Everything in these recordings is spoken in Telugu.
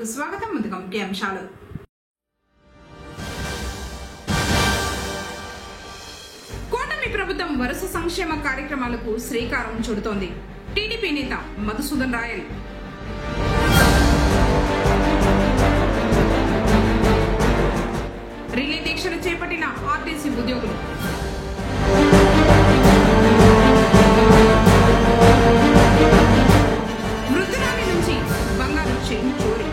వార్తలకు స్వాగతం. ముందుగా ముఖ్య అంశాలు. కూటమి ప్రభుత్వం వరుస సంక్షేమ కార్యక్రమాలకు శ్రీకారం చుడుతోంది. టీడీపీ నేత మధుసూదన్ రాయల్. రిలే దీక్షలు చేపట్టిన ఆర్టీసీ ఉద్యోగులు. వృద్ధురాలి నుంచి బంగారు చైన్ చోరీ.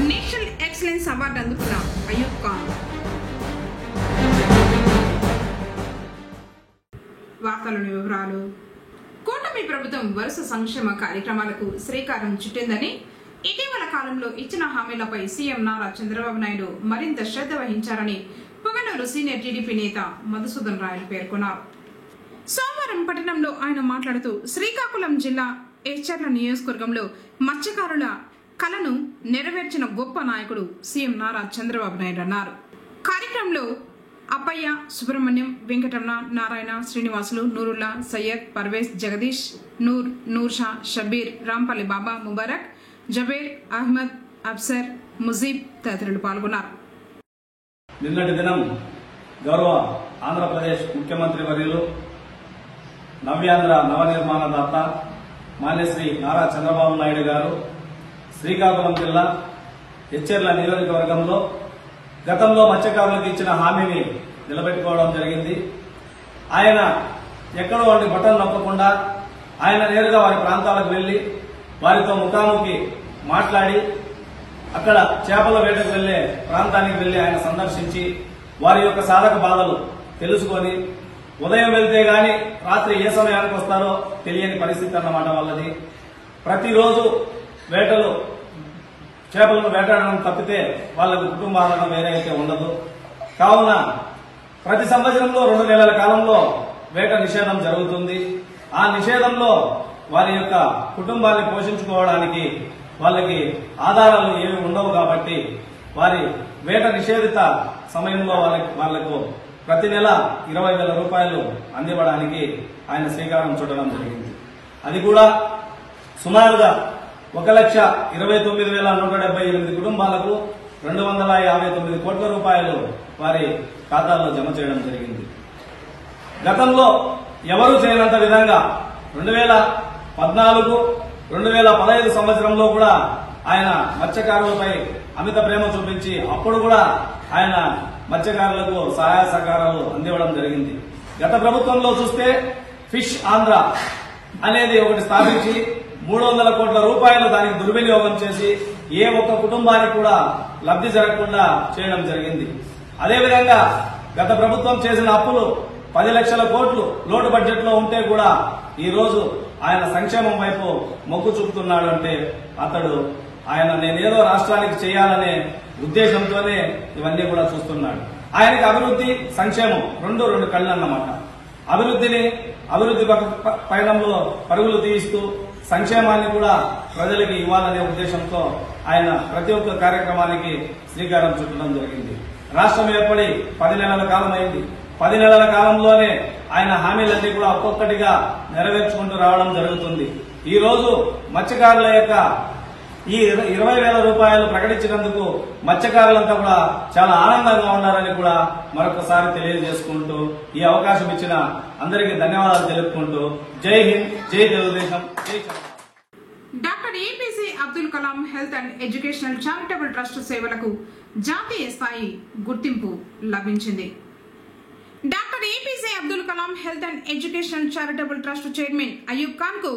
నేషనల్ ఎక్సలెన్స్ అవార్డు అందుకున్న అయూబ్ ఖాన్. వార్తలోని వివరాలు. కూటమి ప్రభుత్వం వరుస సంక్షేమ కార్యక్రమాలకు శ్రీకారం చుట్టిందని, ఇటీవల కాలంలో ఇచ్చిన హామీలపై సీఎం నారా చంద్రబాబు నాయుడు మరింత శ్రద్ధ వహించారని పొంగనూరు సీనియర్ టీడీపీ నేత మధుసూదన్ రాయల్ పేర్కొన్నారు. సోమవారం పట్టణంలో ఆయన మాట్లాడుతూ, శ్రీకాకుళం జిల్లా ఎచ్చర్ల నియోజకవర్గంలో మత్స్యకారుల కలను నెరవేర్చిన గొప్ప నాయకుడు సీఎం నారా చంద్రబాబు నాయుడు అన్నారు. కార్యక్రమంలో అప్పయ్య, సుబ్రహ్మణ్యం, వెంకటరమణ, నారాయణ, శ్రీనివాసులు, నూరుల్లా, సయ్యద్, పర్వేజ్, జగదీష్, నూర్షా, షబీర్, రాంపల్లి బాబా, ముబారక్, జబేర్, అహ్మద్, అబ్సర్, ముజీబ్ తదితరులు పాల్గొన్నారు. నిన్నటి దినం గౌరవ ఆంధ్రప్రదేశ్ ముఖ్యమంత్రి వర్యులు, నవ్యాంధ్ర నవనిర్మాణ దాత మాన్యశ్రీ నారా చంద్రబాబు నాయుడు గారు శ్రీకాకుళం జిల్లా ఎచ్చెర్ల నియోజకవర్గంలో గతంలో మత్స్యకారులకు ఇచ్చిన హామీని నిలబెట్టుకోవడం జరిగింది. ఆయన ఎక్కడో వాటి బటన్ నొక్కకుండా ఆయన నేరుగా వారి ప్రాంతాలకు వెళ్లి వారితో ముఖాముఖి మాట్లాడి అక్కడ చేపల వేటకు వెళ్లే ప్రాంతానికి వెళ్లి ఆయన సందర్శించి వారి యొక్క సాధక బాధలు తెలుసుకొని, ఉదయం వెళ్తే గాని రాత్రి ఏ సమయానికి వస్తారో తెలియని పరిస్థితి అన్నమాట వాళ్ళది. ప్రతిరోజు వేటలు చేపలను వేటాడడం తప్పితే వాళ్ళకు కుటుంబాలను వేరే అయితే ఉండదు. కావున ప్రతి సంవత్సరంలో 2 నెలల కాలంలో వేట నిషేధం జరుగుతుంది. ఆ నిషేధంలో వారి యొక్క కుటుంబాన్ని పోషించుకోవడానికి వాళ్ళకి ఆధారాలు ఏమి ఉండవు కాబట్టి వారి వేట నిషేధిత సమయంలో వాళ్లకు ప్రతి నెల 20,000 రూపాయలు అందివ్వడానికి ఆయన శ్రీకారం చుట్టడం జరిగింది. అది కూడా సుమారుగా 1,29,178 కుటుంబాలకు 259 కోట్ల రూపాయలు వారి ఖాతాల్లో జమ చేయడం జరిగింది. గతంలో ఎవరూ చేయనంత విధంగా 2014, 2015 సంవత్సరంలో కూడా ఆయన మత్స్యకారులపై అమిత ప్రేమ చూపించి అప్పుడు కూడా ఆయన మత్స్యకారులకు సహాయ సహకారాలు అందివ్వడం జరిగింది. గత ప్రభుత్వంలో చూస్తే ఫిష్ ఆంధ్ర అనేది ఒకటి స్థాపించి 300 కోట్ల రూపాయలు దానికి దుర్వినియోగం చేసి ఏ ఒక్క కుటుంబానికి కూడా లబ్ధి జరగకుండా చేయడం జరిగింది. అదేవిధంగా గత ప్రభుత్వం చేసిన అప్పులు 10 లక్షల కోట్లు లోటు బడ్జెట్ లో ఉంటే కూడా ఈ రోజు ఆయన సంక్షేమం వైపు మొగ్గు చూపుతున్నాడు అంటే ఆయన నేనేదో రాష్ట్రానికి చేయాలనే ఉద్దేశంతోనే ఇవన్నీ కూడా చూస్తున్నాడు. ఆయనకి అభివృద్ధి, సంక్షేమం రెండు కళ్ళు అన్నమాట. అభివృద్ధి పయనంలో పరుగులు తీయిస్తూ సంక్షేమాన్ని కూడా ప్రజలకి ఇవ్వాలనే ఉద్దేశంతో ఆయన ప్రతి ఒక్క కార్యక్రమానికి శ్రీకారం చుట్టడం జరిగింది. రాష్ట్రం ఏర్పడి 10 నెలల కాలం అయింది. 10 నెలల కాలంలోనే ఆయన హామీలన్నీ కూడా ఒక్కొక్కటిగా నెరవేర్చుకుంటూ రావడం జరుగుతుంది. ఈ రోజు మత్స్యకారుల యొక్క ఈ 20,000 రూపాయలు ప్రకటించినందుకు మత్స్యకారులంతా కూడా చాలా ఆనందంగా ఉన్నారని కూడా మరొకసారి తెలియజేసుకుంటూ ఈ అవకాశం ఇచ్చిన అందరికీ ధన్యవాదాలు తెలుపుకుంటూ జై హింద్, జై తెలుగుదేశం, జై Chandrababu. Doctor APJ Abdul Kalam health and educational charitable trust సేవలకు జాతీయ స్థాయి గుర్తింపు లభించింది. Doctor APJ Abdul Kalam health and educational charitable trust chairman Ayub Khan కు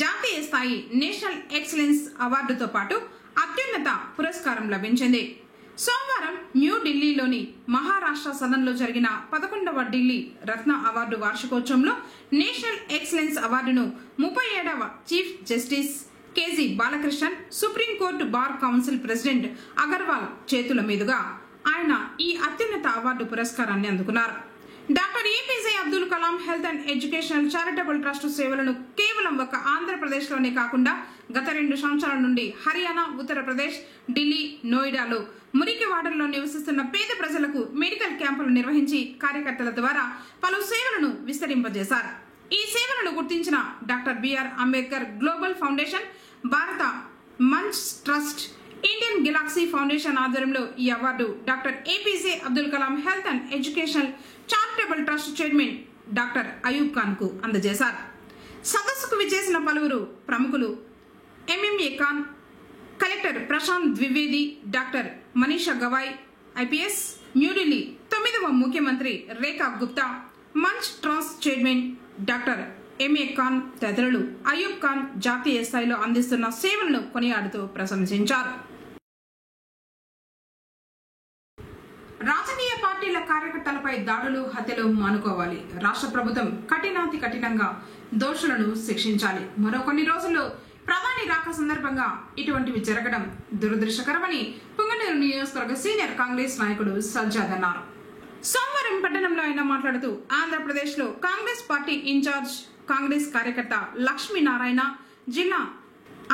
జాతీయ స్థాయి నేషనల్ ఎక్సలెన్స్ అవార్డుతో పాటు అత్యున్నత పురస్కారం లభించింది. సోమవారం న్యూఢిల్లీలోని మహారాష్ట్ర సదన్లో జరిగిన 11వ ఢిల్లీ రత్న అవార్డు వార్షికోత్సవంలో నేషనల్ ఎక్సలెన్స్ అవార్డును 37వ chief justice KG Balakrishnan, supreme court bar council president Agarwal చేతుల మీదుగా ఆయన ఈ అత్యున్నత అవార్డు పురస్కారాన్ని అందుకున్నారు. Doctor APJ Abdul Kalam health and educational charitable trust సేవలను కేవలం ఒక ఆంధ్రప్రదేశ్లోనే కాకుండా గత 2 సంవత్సరాల నుండి హర్యానా, ఉత్తరప్రదేశ్, ఢిల్లీ, నోయిడాలో మురికివాడల్లో నివసిస్తున్న పేద ప్రజలకు మెడికల్ క్యాంపులు నిర్వహించి కార్యకర్తల ద్వారా పలు సేవలను విస్తరింపజేశారు. ఈ సేవలను గుర్తించిన doctor BR Ambedkar global foundation, Bharat Manch trust, Indian galaxy foundation ఆధ్వర్యంలో ఈ award doctor APJ Abdul Kalam health and educational charitable trust chairman doctor Ayub Khan కు అందజేశారు. సదస్సుకు విచ్చేసిన పలువురు ప్రముఖులు MMA Khan, collector Prashant Dwivedi, doctor Manisha Gavai IPS, New Delhi 9వ ముఖ్యమంత్రి Rekha Gupta, Manch trust chairman doctor MA Khan తదితరులు అయూబ్ ఖాన్ జాతీయ స్థాయిలో అందిస్తున్న సేవలను కొనియాడుతూ ప్రశంసించారు. రాజకీయ పార్టీల కార్యకర్తలపై దాడులు, హత్యలు మానుకోవాలి. రాష్ట్ర ప్రభుత్వం కఠినాతి కఠినంగా దోషులను శిక్షించాలి. మరో కొన్ని రోజుల్లో ప్రధాని రాక సందర్భంగా ఇటువంటివి జరగడం దురదృష్టకరమని పుంగనూరు నియోజకవర్గ సీనియర్ కాంగ్రెస్ నాయకుడు సజ్జాద్ అన్నారు. సోమవారం పట్టణంలో ఆయన మాట్లాడుతూ ఆంధ్రప్రదేశ్ లో కాంగ్రెస్ పార్టీ ఇన్ఛార్జ్ కాంగ్రెస్ కార్యకర్త లక్ష్మీనారాయణ జిల్లా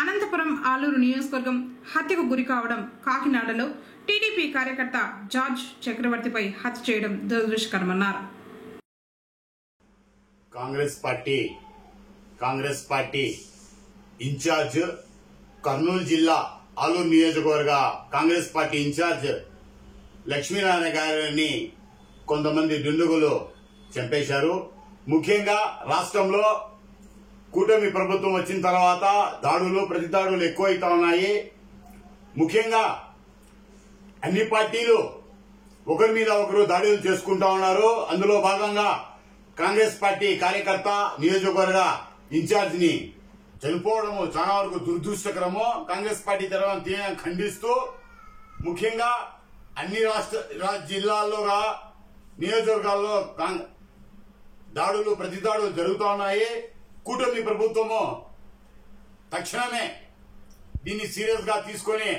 అనంతపురం ఆలూరు నియోజకవర్గం హత్యకు గురి కావడం, కాకినాడలో టీడీపీ కార్యకర్త జార్జ్ చక్రవర్తిపై హత్య చేయడం దురదృష్టకరమన్నారు. కాంగ్రెస్ పార్టీ ఇన్ఛార్జ్ కర్నూలు జిల్లా ఆలూరు నియోజకవర్గ కాంగ్రెస్ పార్టీ ఇన్ఛార్జ్ లక్ష్మీనారాయణ గారిని కొంతమంది దుండగులు చంపేశారు. ముఖ్యంగా రాష్ట్రంలో కూటమి ప్రభుత్వం వచ్చిన తర్వాత దాడులు, ప్రతిదాడులు ఎక్కువైతా ఉన్నాయి. ముఖ్యంగా అన్ని పార్టీలు ఒకరి మీద ఒకరు దాడులు చేసుకుంటా ఉన్నారు. అందులో భాగంగా కాంగ్రెస్ పార్టీ కార్యకర్త, నియోజకవర్గ ఇన్ఛార్జ్ ని చనిపోవడము చాలా వరకు దురదృష్టకరము. కాంగ్రెస్ పార్టీ తరఫున తీవ్రంగా ఖండిస్తూ, ముఖ్యంగా అన్ని జిల్లాల్లో, నియోజకవర్గాల్లో దాడులు, ప్రతిదాడులు జరుగుతూ ఉన్నాయి. కూటమి ప్రభుత్వము తక్షణమే దీన్ని సీరియస్ గా తీసుకుని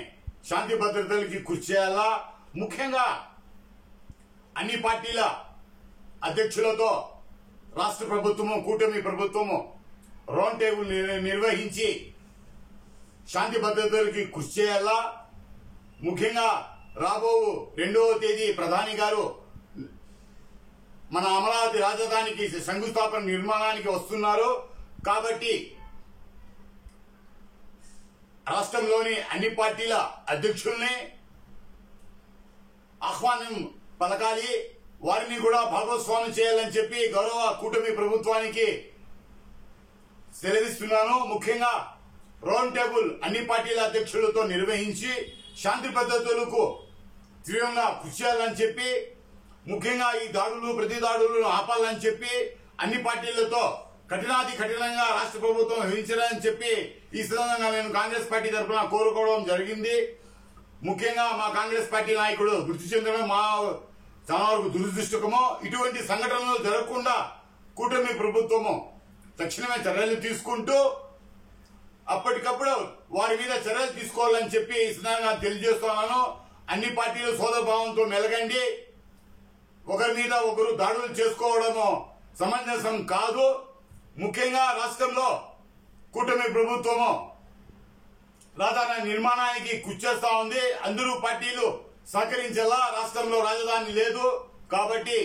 శాంతి భద్రతలకి కృషి చేయాలా. ముఖ్యంగా అన్ని పార్టీల అధ్యక్షులతో రాష్ట్ర ప్రభుత్వము, కూటమి ప్రభుత్వము రౌండ్ టేబుల్ నిర్వహించి శాంతి భద్రతలకి కృషి చేయాలా. ముఖ్యంగా రాబో 2వ తేదీ ప్రధాని గారు మన అమరావతి రాజధానికి శంకుస్థాపన నిర్మాణానికి వస్తున్నారు. కాబట్టి రాష్ట్రంలోని అన్ని పార్టీల అధ్యక్షుల్ని ఆహ్వానం పలకాలి, వారిని కూడా భాగస్వామ్యం చేయాలని చెప్పి గౌరవ కూటమి ప్రభుత్వానికి సెలవిస్తున్నాను. ముఖ్యంగా రౌండ్ టేబుల్ అన్ని పార్టీల అధ్యక్షులతో నిర్వహించి శాంతి భద్రతలకు తీవ్రంగా కృషి చేయాలని చెప్పి, ముఖ్యంగా ఈ దాడులు, ప్రతి దాడులను ఆపాలని చెప్పి అన్ని పార్టీలతో కఠినాతి కఠినంగా రాష్ట్ర ప్రభుత్వం వహించాలని చెప్పి ఈ సందర్భంగా నేను కాంగ్రెస్ పార్టీ తరఫున కోరుకోవడం జరిగింది. ముఖ్యంగా మా కాంగ్రెస్ పార్టీ నాయకుడు మృతి చెందడం మా చాలా వరకు దురదృష్టకము. ఇటువంటి సంఘటనలు జరగకుండా కూటమి ప్రభుత్వము తక్షణమే చర్యలు తీసుకుంటూ అప్పటికప్పుడు వారి మీద చర్యలు తీసుకోవాలని చెప్పి ఈ సందర్భంగా తెలియజేస్తున్నాను. అన్ని పార్టీలు సోదరభావంతో మెలగండి. ఒకరి మీద ఒకరు దాడులు చేసుకోవడము సమంజసం కాదు. ముఖ్యంగా రాష్ట్రంలో కూటమి ప్రభుత్వము రాజధాని నిర్మాణానికి కృషి చేస్తా ఉంది. అందరూ పార్టీలు సహకరించేలా. రాష్ట్రంలో రాజధాని లేదు కాబట్టి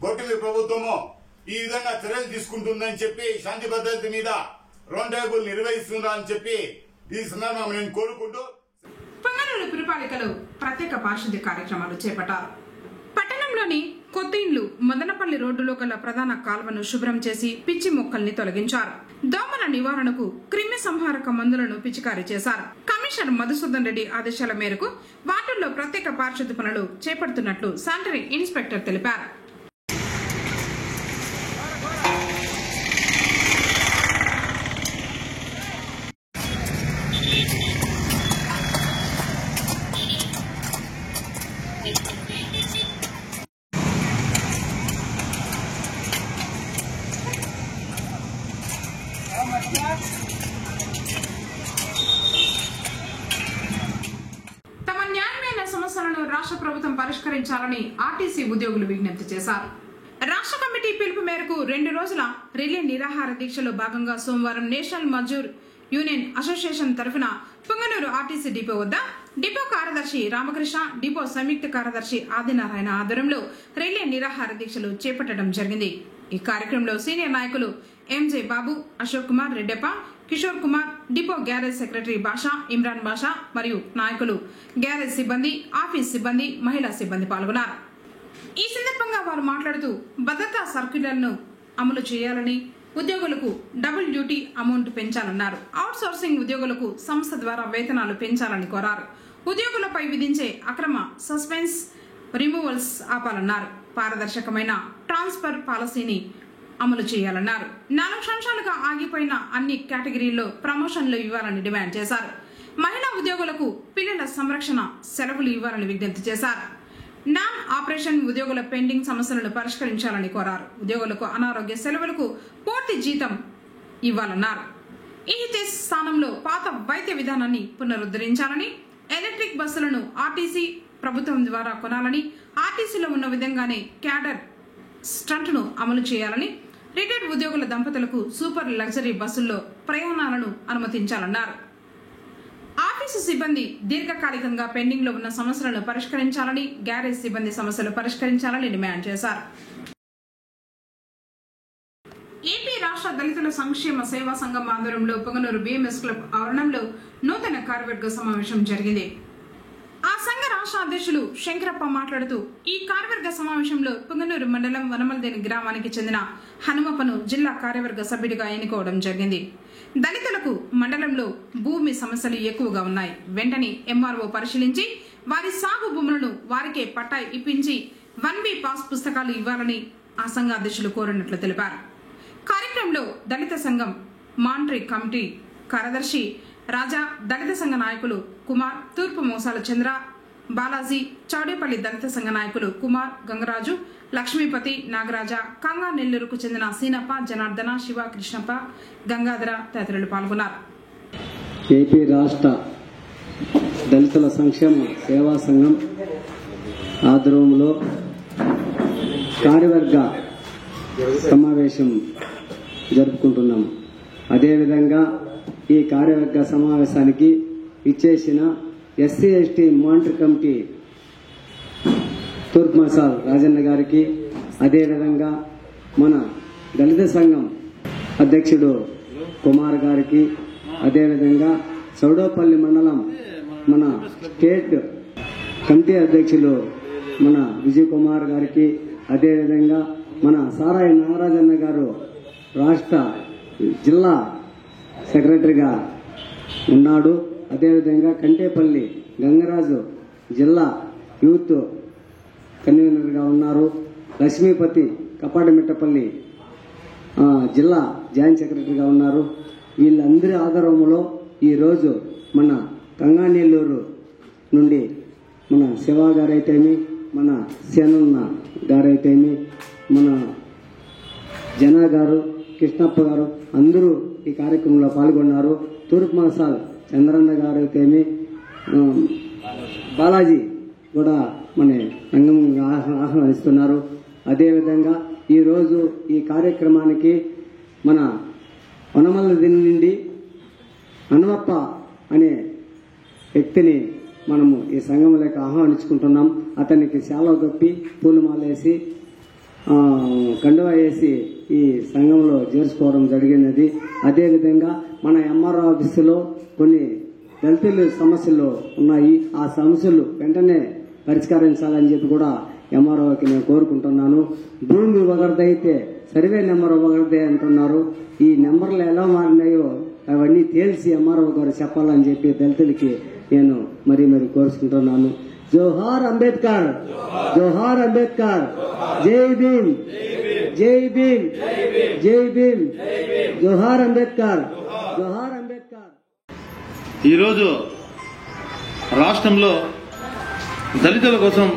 కూటమి ప్రభుత్వము ఈ విధంగా చర్యలు తీసుకుంటుందని చెప్పి శాంతి భద్రత మీద రౌండ్ టేబుల్ నిర్వహిస్తుందని చెప్పి ఈ సందర్భంగా నేను కోరుకుంటూ పొంగనూరు పురపాలికలో ప్రత్యేక పారిశుద్ధ్య కార్యక్రమాలు చేపట్టారు. పట్టణంలోని కొత్త ఇండ్లు మదనపల్లి రోడ్డులో గల ప్రధాన కాల్వను శుభ్రం చేసి పిచ్చి మొక్కల్ని తొలగించారు. దోమల నివారణకు క్రిమి సంహారక మందులను పిచికారీ చేశారు. కమిషనర్ మధుసూదన్ రెడ్డి ఆదేశాల మేరకు వార్డుల్లో ప్రత్యేక పారిశుద్ధ్య పనులు చేపడుతున్నట్లు శానిటరీ ఇన్స్పెక్టర్ తెలిపారు. తమ న్యాయమైన సమస్యలను రాష్ట్ర ప్రభుత్వం పరిష్కరించాలని ఆర్టీసీ ఉద్యోగులు విజ్ఞప్తి చేశారు. రాష్ట్ర కమిటీ పిలుపు మేరకు 2 రోజుల రిలే నిరాహార దీక్షలో భాగంగా సోమవారం నేషనల్ మజ్దూర్ యూనియన్ అసోసియేషన్ తరఫున పుంగనూరు ఆర్టీసీ డిపో వద్ద డిపో కార్యదర్శి రామకృష్ణ, డిపో సంయుక్త కార్యదర్శి ఆదినారాయణ ఆధ్వర్యంలో రిలే నిరాహార దీక్షలు చేపట్టడం జరిగింది. ఈ కార్యక్రమంలో సీనియర్ నాయకులు MJ Babu, Ashok Kumar Reddappa, Kishore Kumar, depot garage secretary Basha, Imran Basha మరియు నాయకులు, గ్యారేజ్ సిబ్బంది, ఆఫీస్ సిబ్బంది, మహిళా సిబ్బంది పాల్గొన్నారు. ఈ సందర్భంగా వారు మాట్లాడుతూ భద్రతా సర్క్యులర్ను అమలు చేయాలని, ఉద్యోగులకు డబుల్ డ్యూటీ అమౌంట్ పెంచాలన్నారు. అవుట్ సోర్సింగ్ ఉద్యోగులకు సంస్థ ద్వారా వేతనాలు పెంచాలని కోరారు. ఉద్యోగులపై విధించే అక్రమ సస్పెన్స్, రిమూవల్స్ ఆపాలన్నారు. పారదర్శకమైన ట్రాన్స్ఫర్ పాలసీని అమలు చేయాలన్నారు. 4 సంవత్సరాలుగా ఆగిపోయిన అన్ని కేటగిరీల్లో ప్రమోషన్లు ఇవ్వాలని డిమాండ్ చేశారు. మహిళా ఉద్యోగులకు పిల్లల సంరక్షణ సెలవులు ఇవ్వాలని విజ్ఞప్తి చేశారు. నాన్ ఆపరేషన్ ఉద్యోగుల పెండింగ్ సమస్యలను పరిష్కరించాలని కోరారు. ఉద్యోగులకు అనారోగ్య సెలవులకు పూర్తి జీతం ఇవ్వాలన్నారు. ఈహెచ్ఎస్ స్థానంలో పాత వైద్య విధానాన్ని పునరుద్ధరించాలని, ఎలక్ట్రిక్ బస్సులను ఆర్టీసీ ప్రభుత్వం ద్వారా కొనాలని, ఆర్టీసీలో ఉన్న విధంగానే క్యాడర్ స్టంట్ను అమలు చేయాలని, రిటైర్డ్ ఉద్యోగుల దంపతులకు సూపర్ లగ్జరీ బస్సుల్లో ప్రయాణాలను అనుమతించాలన్నారు. ఆఫీసు సిబ్బంది దీర్ఘకాలికంగా పెండింగ్ లో ఉన్న సమస్యలను పరిష్కరించాలని, గ్యారేజ్ సిబ్బంది సమస్యలు పరిష్కరించాలని డిమాండ్ చేశారు. ఏపీ రాష్ట్ర దళితుల సంక్షేమ సేవా సంఘం ఆధ్వర్యంలో పొంగనూరు బిఎంఎస్ క్లబ్ ఆవరణంలో నూతన కార్యవర్గ సమావేశం జరిగింది. ఆ సంఘ రాష్ట్ర అధ్యక్షులు శంకరప్ప మాట్లాడుతూ, ఈ కార్యవర్గ సమావేశంలో పొంగనూరు మండలం వనమల్దేని గ్రామానికి చెందిన హనుమప్పను జిల్లా కార్యవర్గ సభ్యుడిగా ఎన్నుకోవడం జరిగింది. దళితులకు మండలంలో భూమి సమస్యలు ఎక్కువగా ఉన్నాయి. వెంటనే ఎంఆర్ఓ పరిశీలించి వారి సాగు భూములను వారికే పట్టా ఇప్పించి 1B పాస్ పుస్తకాలు ఇవ్వాలని ఆ సంఘ అధ్యక్షులు కోరినట్లు తెలిపారు. కార్యక్రమంలో దళిత సంఘం మాంట్రీ కమిటీ కార్యదర్శి రాజా, దళిత సంఘ నాయకులు కుమార్, తూర్పు మోసాల చంద్ర, బాలాజీ, చౌడేపల్లి దళిత సంఘ నాయకులు కుమార్, గంగరాజు, లక్ష్మీపతి, నాగరాజ, కంగా నెల్లూరుకు చెందిన సీనప్ప, జనార్దన, శివ, కృష్ణప్ప, గంగాధర తదితరులు పాల్గొన్నారు. ఏపీ రాష్ట్ర దళితుల సంక్షేమ సేవా సంఘం ఆధ్వర్యంలో కార్యవర్గ సమావేశం జరుపుకుంటున్నాం. అదేవిధంగా ఈ కార్యవర్గ సమావేశానికి ఇచ్చేసిన ఎస్సీ ఎస్టీ మానిటరీ కమిటీ తూర్పు మసాల్ రాజన్న గారికి, అదేవిధంగా మన దళిత సంఘం అధ్యక్షుడు కుమార్ గారికి, అదేవిధంగా చౌడోపల్లి మండలం మన స్టేట్ కమిటీ అధ్యక్షులు మన విజయ్ కుమార్ గారికి, అదేవిధంగా మన సారాయి నాగరాజన్న గారు రాష్ట్ర జిల్లా సెక్రటరీగా ఉన్నాడు. అదేవిధంగా కంటేపల్లి గంగరాజు జిల్లా యూత్ కన్వీనర్గా ఉన్నారు. లక్ష్మీపతి కపాడమిట్టపల్లి జిల్లా జాయింట్ సెక్రటరీగా ఉన్నారు. వీళ్ళందరి ఆధారంలో ఈరోజు మన కంగానెల్లూరు నుండి మన శివ గారైతేమి, మన సేనన్న గారైతేమి, మన జనా గారు, కృష్ణప్ప గారు అందరూ ఈ కార్యక్రమంలో పాల్గొన్నారు. తూర్పు మసాల్ చంద్రన్న గారు అయితేమి, బాలాజీ కూడా మన రంగం ఆహ్వానిస్తున్నారు. అదేవిధంగా ఈరోజు ఈ కార్యక్రమానికి మన వనమల్లి నుండి హనుమప్ప అనే వ్యక్తిని మనము ఈ సంఘంలోకి ఆహ్వానించుకుంటున్నాం. అతనికి శాలువ కప్పి పూలమాలేసి కండువా వేసి ఈ సంఘంలో చేర్చుకోవడం జరిగినది. అదేవిధంగా మన ఎంఆర్ఓ ఆఫీసులో కొన్ని దళితుల సమస్యలు ఉన్నాయి. ఆ సమస్యలు వెంటనే పరిష్కరించాలని చెప్పి కూడా ఎంఆర్ఓకి నేను కోరుకుంటున్నాను. భూమి ఒకరిదైతే సర్వే నెంబర్ ఒకరిదే అంటున్నారు. ఈ నెంబర్లు ఎలా మారినాయో అవన్నీ తేల్చి ఎంఆర్ఓ గారు చెప్పాలని చెప్పి దళితులకి నేను మరీ కోరుకుంటున్నాను. జోహార్ అంబేద్కర్, జోహార్ అంబేద్కర్, జై భీమ్, జై భీమ్, జై భీమ్, జోహార్ అంబేద్కర్, జోహార్ అంబేద్కర్. ఈరోజు రాష్ట్రంలో దళితుల కోసం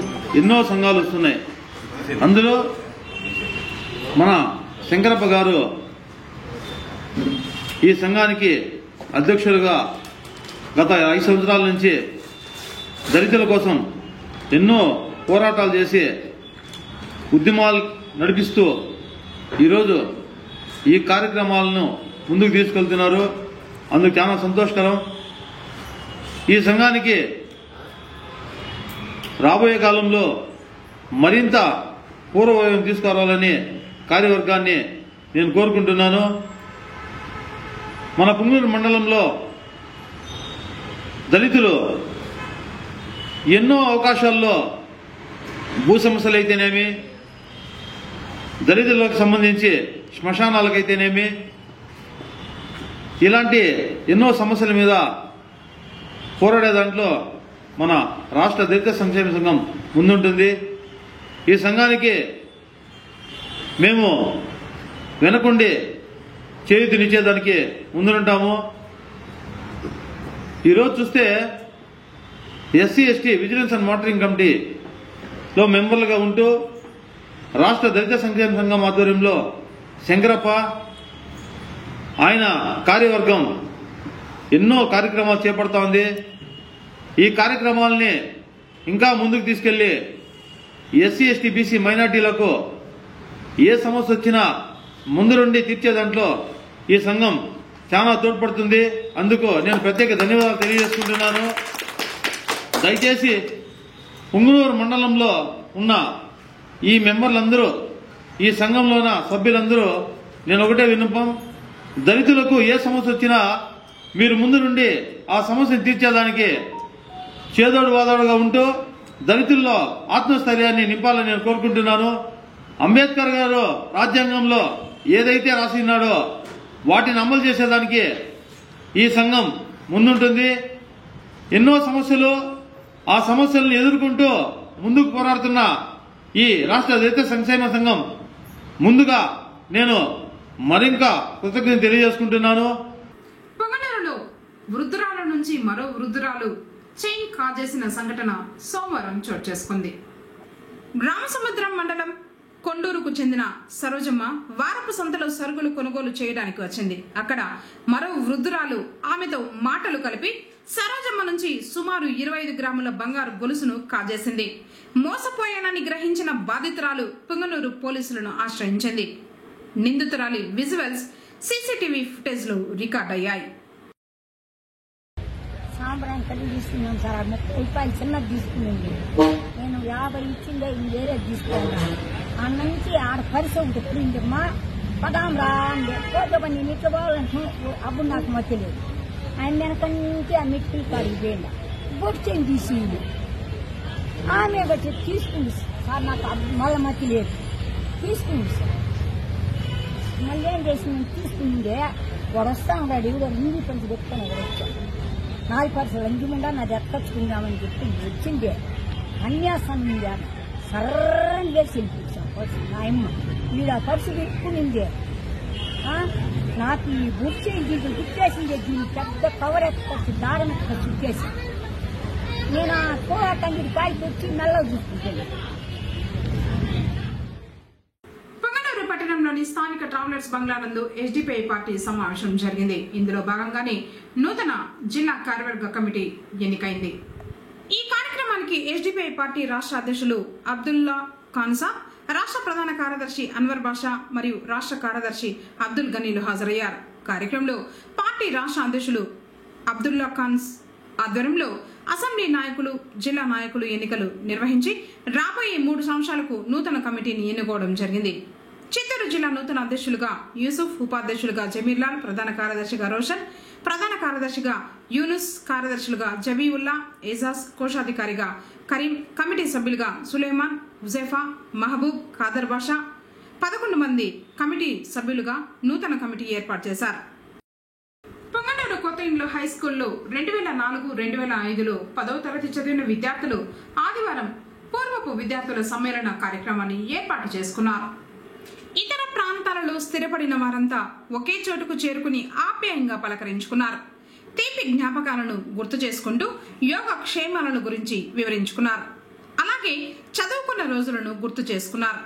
ఎన్నో సంఘాలు వస్తున్నాయి. అందులో మన శంకరప్ప గారు ఈ సంఘానికి అధ్యక్షులుగా గత 5 సంవత్సరాల నుంచి దళితుల కోసం ఎన్నో పోరాటాలు చేసి ఉద్యమాలు నడిపిస్తూ ఈరోజు ఈ కార్యక్రమాలను ముందుకు తీసుకెళ్తున్నారు. అందుకు చాలా సంతోషకరం. ఈ సంఘానికి రాబోయే కాలంలో మరింత పూర్వవైభవం తీసుకురావాలని కార్యవర్గాన్ని నేను కోరుకుంటున్నాను. మన పుంగనూరు మండలంలో దళితులు ఎన్నో అవకాశాల్లో భూ సమస్యలు అయితేనేమి, దళితులకు సంబంధించి శ్మశానాలకైతేనేమి, ఇలాంటి ఎన్నో సమస్యల మీద పోరాడే దాంట్లో మన రాష్ట్ర దళిత సంక్షేమ సంఘం ముందుంటుంది. ఈ సంఘానికి మేము వెనకుండి చేయూతనిచ్చేదానికి ముందుంటాము. ఈరోజు చూస్తే SC ST vigilance and monitoring కమిటీలో మెంబర్లుగా ఉంటూ రాష్ట్ర దళిత సంక్షేమ సంఘం ఆధ్వర్యంలో శంకరప్ప ఆయన కార్యవర్గం ఎన్నో కార్యక్రమాలు చేపడతా ఉంది. ఈ కార్యక్రమాలని ఇంకా ముందుకు తీసుకెళ్లి ఎస్సీ ఎస్టీ బీసీ మైనార్టీలకు ఏ సమస్య వచ్చినా ముందు నుండి తీర్చే దాంట్లో ఈ సంఘం చాలా తోడ్పడుతుంది. అందుకు నేను ప్రత్యేక ధన్యవాదాలు తెలియజేసుకుంటున్నాను. దయచేసి పుంగనూరు మండలంలో ఉన్న ఈ మెంబర్లందరూ, ఈ సంఘంలో ఉన్న సభ్యులందరూ నేను ఒకటే విన్నపం, దళితులకు ఏ సమస్య వచ్చినా మీరు ముందు నుండి ఆ సమస్యను తీర్చేదానికి చేదోడు వాదోడుగా ఉంటూ దళితుల్లో ఆత్మస్థైర్యాన్ని నింపాలని నేను కోరుకుంటున్నాను. అంబేద్కర్ గారు రాజ్యాంగంలో ఏదైతే రాసి ఉన్నాడో వాటిని అమలు చేసేదానికి ఈ సంఘం ముందుంటుంది. ఎన్నో సమస్యలు, ఆ సమస్యలను ఎదుర్కొంటూ ముందుకు పోరాడుతున్న ఈ రాష్ట్ర దళిత సంక్షేమ సంఘం ముందుగా నేను మరింకా కృతజ్ఞత తెలియజేసుకుంటున్నాను. పొంగనూరులో వృద్ధురాల నుంచి మరో వృద్ధురాలు చైన్ కాజేసిన సంఘటన సోమవారం చోటు చేసుకుంది. రామసముద్రం మండలం కొండూరుకు చెందిన సరోజమ్మ వారపు సంతలో సరుకులు కొనుగోలు చేయడానికి వచ్చింది. అక్కడ మరో వృద్ధురాలు ఆమెతో మాటలు కలిపి సరోజమ్మ నుంచి సుమారు 25 గ్రాముల బంగారు గొలుసును కాజేసింది. మోసపోయానని గ్రహించిన బాధితురాలు పుంగనూరు పోలీసులను ఆశ్రయించింది. నిందితురాలి విజువల్స్ సీసీటీవీ ఫుటేజ్ లో రికార్డ్ అయ్యాయి. సాంబ్రాన్ని కలిగి తీసుకున్నాం సార్. 30 రూపాయలు చిన్నది తీసుకున్నాండి. నేను 50 ఇచ్చిందే వేరే తీసుకున్నాను. ఆ నుంచి ఆడ పరిస్థితి ఒకటి ఎప్పుడుందమ్మా పదాం రా అండి. పోతే నేను ఇట్లా పోవాలంటే అప్పుడు నాకు మట్టి లేదు. ఆయన వెనక నుంచి ఆ మిట్టి కాడికి పోయింది. బొచ్చేని తీసింది. ఆమె వచ్చి తీసుకుంది సార్. నాకు మళ్ళీ మట్టి లేదు. తీసుకుంది సార్. మళ్ళీ ఏం చేసింది, తీసుకుందే వాడు వస్తా ఉన్నాడు. ఎవడో హిందీ పంచి పెట్టుకుని వాడు వచ్చాడు. 4 పర్సలు అంజుముండా నాది ఎక్కొచ్చుకుందామని చెప్పి వచ్చిందే. అన్యాసంగా సర్రని వేసి వెళ్ళిపించాం పర్సు. నా అమ్మ వీడు ఆ పర్సు పెట్టుకునిందే. నాకు ఈ బుక్కి దీనికి గుర్తేసిందే. దీన్ని పెద్ద కవర్ ఎక్కొచ్చి దారం చుట్టేసి నేను ఆ పోరాటంగి కాయకి వచ్చి మెల్లగా చూసుకుంటాను. పొంగనూరు పట్టణంలోని స్థానిక ట్రావెలర్స్ బంగ్లా నందు ఎస్డిపిఐ పార్టీ సమావేశం జరిగింది. ఇందులో భాగంగానే నూతన జిల్లా కార్యవర్గ కమిటీ ఎన్నికైంది. ఈ కార్యక్రమానికి ఎస్డిపిఐ పార్టీ రాష్ట్ర అధ్యక్షులు అబ్దుల్లా ఖాన్సా, రాష్ట్ర ప్రధాన కార్యదర్శి అన్వర్ బాషా మరియు రాష్ట్ర కార్యదర్శి అబ్దుల్ గనీలు హాజరయ్యారు. కార్యక్రమంలో పార్టీ రాష్ట్ర అధ్యక్షులు అబ్దుల్లా ఖాన్స్ ఆధ్వర్యంలో అసెంబ్లీ నాయకులు, జిల్లా నాయకులు ఎన్నికలు నిర్వహించి రాబోయే 3 సంవత్సరాలకు నూతన కమిటీని ఎన్నుకోవడం జరిగింది. చిత్తూరు జిల్లా నూతన అధ్యక్షులుగా యూసుఫ్, ఉపాధ్యక్షులుగా జమీర్లాల్, ప్రధాన కార్యదర్శిగా రోషన్, ప్రధాన కార్యదర్శిగా యూనుస్, కార్యదర్శులుగా జబీవుల్లా, ఏజాజ్, కోశాధికారిగా కరీం, కమిటీ సభ్యులుగా సులేమాన్, హుజైఫా, మహబూబ్, ఖాదర్ బాషా 11 మంది కమిటీ సభ్యులుగా నూతన కమిటీ ఏర్పాటు చేశారు. పొంగనూరు కొత్త ఇండ్లు హై స్కూల్లో 2004-2005లో 10వ తరగతి చదివిన విద్యార్థులు ఆదివారం పూర్వపు విద్యార్థుల సమ్మేళన కార్యక్రమాన్ని ఏర్పాటు చేసుకున్నారు. ఇతర ప్రాంతాలలో స్థిరపడిన వారంతా ఒకే చోటుకు చేరుకుని ఆప్యాయంగా పలకరించుకున్నారు. తీపి జ్ఞాపకాలను గుర్తు చేసుకుంటూ యోగక్షేమాలను గురించి వివరించుకున్నారు. అలాగే చదువుకున్న రోజులను గుర్తు చేసుకున్నారు.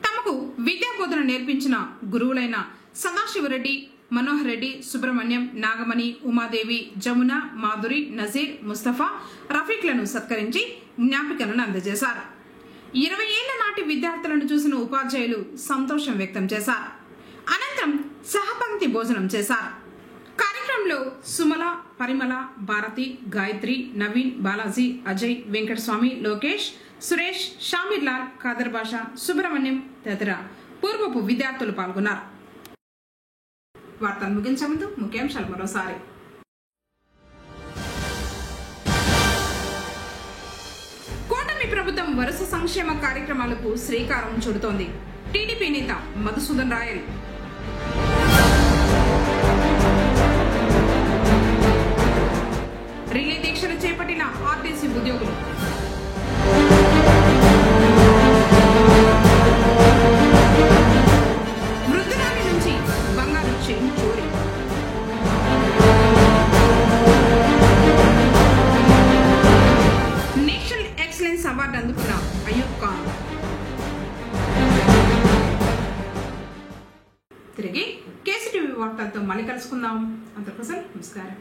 తమకు విద్యా బోధన నేర్పించిన గురువులైన సదాశివరెడ్డి, మనోహర్ రెడ్డి, సుబ్రహ్మణ్యం, నాగమణి, ఉమాదేవి, జమున, మాధురి, నజీర్, ముస్తఫా, రఫీక్లను సత్కరించి జ్ఞాపికలను అందజేశారు. 20 ఏళ్ల నాటి విద్యార్థులను చూసిన ఉపాధ్యాయులు సంతోషం వ్యక్తం చేశారు. అనంతరం సహపంక్తి భోజనం చేశారు. కార్యక్రమంలో సుమల, పరిమళ, భారతి, గాయత్రి, నవీన్, బాలాజీ, అజయ్, వెంకటస్వామి, లోకేష్, సురేష్, షామీర్లాల్, ఖాదర్ బాషా, సుబ్రహ్మణ్యం తదితర పూర్వపు విద్యార్థులు పాల్గొన్నారు. వార్తలు ముగించే ముందు ముఖ్యాంశాలు మరోసారి. కూటమి ప్రభుత్వం వరుస సంక్షేమ కార్యక్రమాలకు శ్రీకారం చుడుతోంది. టీడీపీ నేత మధుసూదన్ రాయల్. రిలే దీక్షలు చేపట్టిన ఆర్టీసీ ఉద్యోగులు. వృద్ధురాలి నుంచి బంగారు చైన్ చోరీ. నేషనల్ ఎక్సలెన్స్ అవార్డు అందుకున్న అయూబ్ ఖాన్. తిరిగి కేసీటీవీ వార్తలతో మళ్ళీ కలుసుకుందాం. అంతకోసం నమస్కారం.